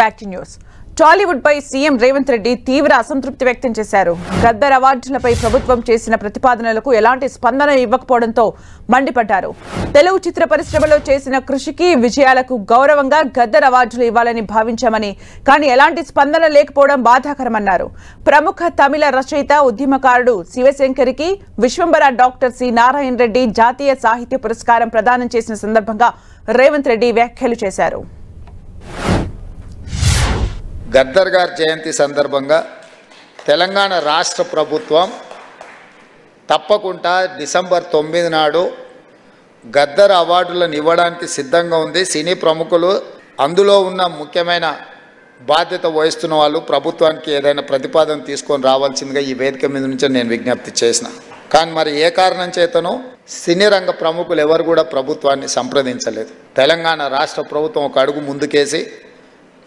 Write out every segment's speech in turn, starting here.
Back to news. Tollywood పై CM Revanth Reddy తీవ్ర అసంతృప్తి వ్యక్తం చేశారు. గద్దర్ అవార్డులపై ప్రభుత్వం చేసిన ప్రతిపాదనలకు ఎలాంటి స్పందన ఇవ్వకపోవడంతో మండిపడ్డారు. తెలుగు చిత్ర పరిశ్రమలో చేసిన కృషికి విజయాలకు గౌరవంగా గద్దర్ అవార్డులు ఇవ్వాలని భావించామని, కానీ ఎలాంటి స్పందన లేకపోవడం బాధాకరమన్నారు. ప్రముఖ తమిళ రచయిత ఉద్యమకారుడు శివశంకరికి విశ్వంబర డాక్టర్ సి నారాయణ రెడ్డి జాతీయ సాహిత్య పురస్కారం ప్రదానం చేసిన సందర్భంగా రేవంత్ రెడ్డి వ్యాఖ్యలు చేశారు. గద్దర్ గారి జయంతి సందర్భంగా తెలంగాణ రాష్ట్ర ప్రభుత్వం తప్పకుండా డిసెంబర్ 9 నాడు గద్దర్ అవార్డులను ఇవ్వడానికి సిద్ధంగా ఉంది. సినీ ప్రముఖులు అందులో ఉన్న ముఖ్యమైన బాధ్యత వహిస్తున్న వాళ్ళు ప్రభుత్వానికి ఏదైనా ప్రతిపాదన తీసుకొని రావాల్సిందిగా ఈ వేదిక మీద నుంచి నేను విజ్ఞప్తి చేసిన. కానీ మరి ఏ కారణం చేతనో సినీ రంగ ప్రముఖులు ఎవరు కూడా ప్రభుత్వాన్ని సంప్రదించలేదు. తెలంగాణ రాష్ట్ర ప్రభుత్వం ఒక అడుగు ముందుకేసి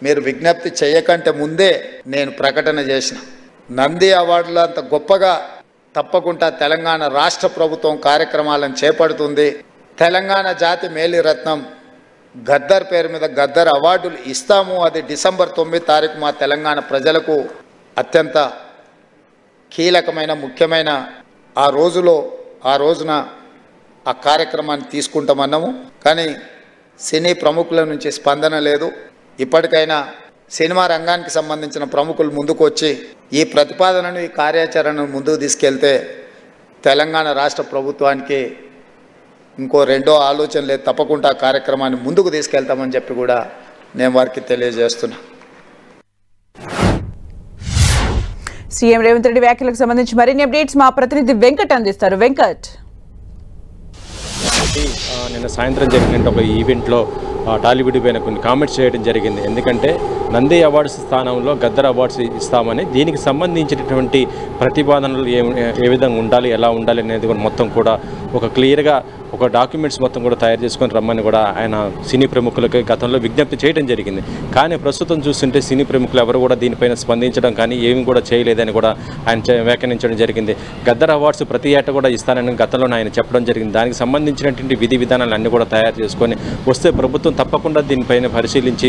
మీరు విజ్ఞప్తి చేయకంటే ముందే నేను ప్రకటన చేసిన. నంది అవార్డులు అంత గొప్పగా తప్పకుండా తెలంగాణ రాష్ట్ర ప్రభుత్వం కార్యక్రమాలను చేపడుతుంది. తెలంగాణ జాతి మేలిరత్నం గద్దర్ పేరు మీద గద్దర్ అవార్డులు ఇస్తాము. అది డిసెంబర్ 9 తారీఖు మా తెలంగాణ ప్రజలకు అత్యంత కీలకమైన ముఖ్యమైన ఆ రోజున ఆ కార్యక్రమాన్ని తీసుకుంటామన్నాము. కానీ సినీ ప్రముఖుల నుంచి స్పందన లేదు. ఇప్పటికైనా సినిమా రంగానికి సంబంధించిన ప్రముఖులు ముందుకు వచ్చి ఈ ప్రతిపాదనను ఈ కార్యాచరణను ముందుకు తీసుకెళ్తే తెలంగాణ రాష్ట్ర ప్రభుత్వానికి ఇంకో రెండో ఆలోచన లేదు. తప్పకుండా ఆ కార్యక్రమాన్ని ముందుకు తీసుకెళ్తామని చెప్పి కూడా నేను వారికి తెలియజేస్తున్నా. సీఎం రేవంత్ రెడ్డి వ్యాఖ్యలకు సంబంధించి మరిన్ని అప్డేట్స్ మా ప్రతినిధి వెంకట్ అందిస్తారు. వెంకట్, నిన్న సాయంత్రం జరిగిన ఒక ఈవెంట్లో టాలీవుడ్ పైన కొన్ని కామెంట్స్ చేయడం జరిగింది. ఎందుకంటే నంది అవార్డ్స్ స్థానంలో గద్దర్ అవార్డ్స్ ఇస్తామని, దీనికి సంబంధించినటువంటి ప్రతిపాదనలు ఏ విధంగా ఉండాలి, ఎలా ఉండాలి అనేది కూడా మొత్తం కూడా ఒక క్లియర్గా ఒక డాక్యుమెంట్స్ మొత్తం కూడా తయారు చేసుకొని రమ్మని కూడా ఆయన సినీ ప్రముఖులకు గతంలో విజ్ఞప్తి చేయడం జరిగింది. కానీ ప్రస్తుతం చూస్తుంటే సినీ ప్రముఖులు ఎవరు కూడా దీనిపైన స్పందించడం కానీ ఏమి కూడా చేయలేదని కూడా ఆయన వ్యాఖ్యానించడం జరిగింది. గద్దర్ అవార్డ్స్ ప్రతి ఏటా కూడా ఇస్తానని గతంలో ఆయన చెప్పడం జరిగింది. దానికి సంబంధించినటువంటి విధి విధానాలు అన్నీ కూడా తయారు చేసుకొని వస్తే ప్రభుత్వం తప్పకుండా దీనిపైన పరిశీలించి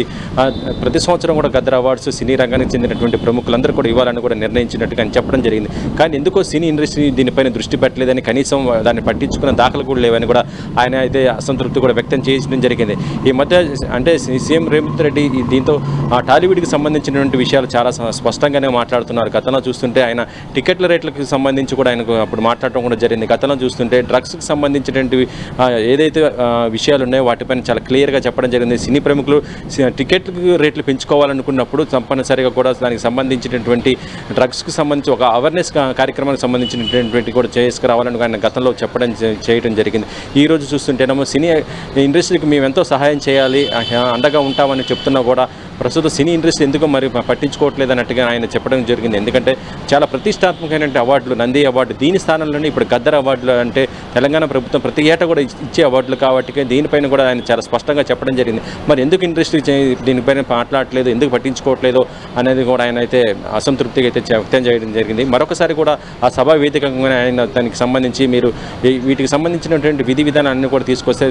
ప్రతి సంవత్సరం కూడా గద్దర్ అవార్డ్స్ సినీ రంగానికి చెందినటువంటి ప్రముఖులందరూ కూడా ఇవ్వాలని కూడా నిర్ణయించినట్టుగా ఆయన చెప్పడం జరిగింది. కానీ ఎందుకో సినీ ఇండస్ట్రీ దీనిపైన దృష్టి పెట్టలేదని, కనీసం దాన్ని పట్టించుకున్న దాఖలు కూడా లేవని కూడా ఆయన అయితే అసంతృప్తి కూడా వ్యక్తం చేయడం జరిగింది. ఈ మధ్య అంటే సీఎం రేవంత్ రెడ్డి దీంతో టాలీవుడ్కి సంబంధించినటువంటి విషయాలు చాలా స్పష్టంగానే మాట్లాడుతున్నారు. గతంలో చూస్తుంటే ఆయన టికెట్ల రేట్లకు సంబంధించి కూడా ఆయనకు అప్పుడు మాట్లాడటం కూడా జరిగింది. గతంలో చూస్తుంటే డ్రగ్స్కి సంబంధించినటువంటి ఏదైతే విషయాలు ఉన్నాయో వాటిపైన చాలా క్లియర్గా చెప్పడం జరిగింది. సినీ ప్రముఖులు టికెట్ రేట్లు పెంచుకోవాలనుకున్నప్పుడు తప్పనిసరిగా కూడా దానికి సంబంధించినటువంటి డ్రగ్స్కి సంబంధించి ఒక అవేర్నెస్ కార్యక్రమానికి సంబంధించినటువంటి కూడా చేసుకురావాలని ఆయన గతంలో చేయడం జరిగింది. ఈరోజు చూస్తుంటేనేమో సినీ ఇండస్ట్రీకి మేము ఎంతో సహాయం చేయాలి, అండగా ఉంటామని చెప్తున్నా కూడా ప్రస్తుతం సినీ ఇండస్ట్రీ ఎందుకో మరి పట్టించుకోవట్లేదు అన్నట్టుగా ఆయన చెప్పడం జరిగింది. ఎందుకంటే చాలా ప్రతిష్టాత్మకమైన అవార్డులు నంది అవార్డు, దీని స్థానంలోనే ఇప్పుడు గద్దర్ అవార్డులు అంటే తెలంగాణ ప్రభుత్వం ప్రతి ఏటా కూడా ఇచ్చే అవార్డులు కాబట్టి దీనిపైన కూడా ఆయన చాలా స్పష్టంగా చెప్పడం జరిగింది. మరి ఎందుకు ఇండస్ట్రీ దీనిపైన మాట్లాడట్లేదు, ఎందుకు పట్టించుకోవట్లేదు అనేది కూడా ఆయన అయితే అసంతృప్తిగా అయితే వ్యక్తం చేయడం జరిగింది. మరొకసారి కూడా ఆ సభా వేదికగా ఆయన దానికి సంబంధించి మీరు వీటికి సంబంధించినటువంటి విధి విధానాన్ని కూడా తీసుకొస్తే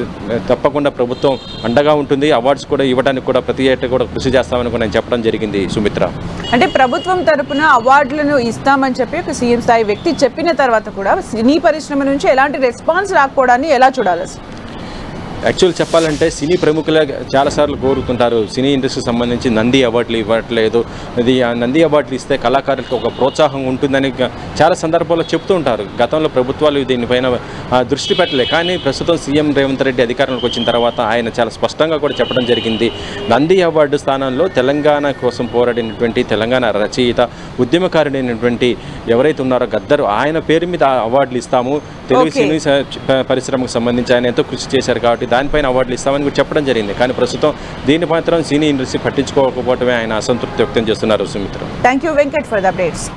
తప్పకుండా ప్రభుత్వం అండగా ఉంటుంది, అవార్డ్స్ కూడా ఇవ్వడానికి కూడా ప్రతి ఏటా కూడా కృషి చేస్తామని కూడా నేను చెప్పడం జరిగింది. సుమిత్ర, అంటే ప్రభుత్వం తరపున అవార్డులను ఇస్తామని చెప్పి ఒక సీఎం స్థాయి వ్యక్తి చెప్పిన తర్వాత కూడా సినీ పరిశ్రమ నుంచి ఎలాంటి రెస్పాన్స్ రాకపోవడాన్ని ఎలా చూడాలి? యాక్చువల్ చెప్పాలంటే సినీ ప్రముఖులే చాలాసార్లు కోరుతుంటారు సినీ ఇండస్ట్రీకి సంబంధించి నంది అవార్డులు ఇవ్వట్లేదు, ఇది నంది అవార్డులు ఇస్తే కళాకారులకు ఒక ప్రోత్సాహం ఉంటుందని చాలా సందర్భాల్లో చెప్తూ ఉంటారు. గతంలో ప్రభుత్వాలు దీనిపైన దృష్టి పెట్టలేదు. కానీ ప్రస్తుతం సీఎం రేవంత్ రెడ్డి అధికారంలోకి వచ్చిన తర్వాత ఆయన చాలా స్పష్టంగా కూడా చెప్పడం జరిగింది. నంది అవార్డు స్థానంలో తెలంగాణ కోసం పోరాడినటువంటి తెలంగాణ రచయిత ఉద్యమకారుడైనటువంటి ఎవరైతే ఉన్నారో గద్దర్, ఆయన పేరు మీద అవార్డులు ఇస్తాము. తెలుగు సినీ పరిశ్రమకు సంబంధించి ఆయన ఎంతో కృషి చేశారు కాబట్టి దానిపైన అవార్డులు ఇస్తామని కూడా చెప్పడం జరిగింది. కానీ ప్రస్తుతం దీని మాత్రం సినీ ఇండస్ట్రీ పట్టించుకోకపోవడమే ఆయన అసంతృప్తి వ్యక్తం చేస్తున్నారు. Sumitra, thank you Venkat for the updates.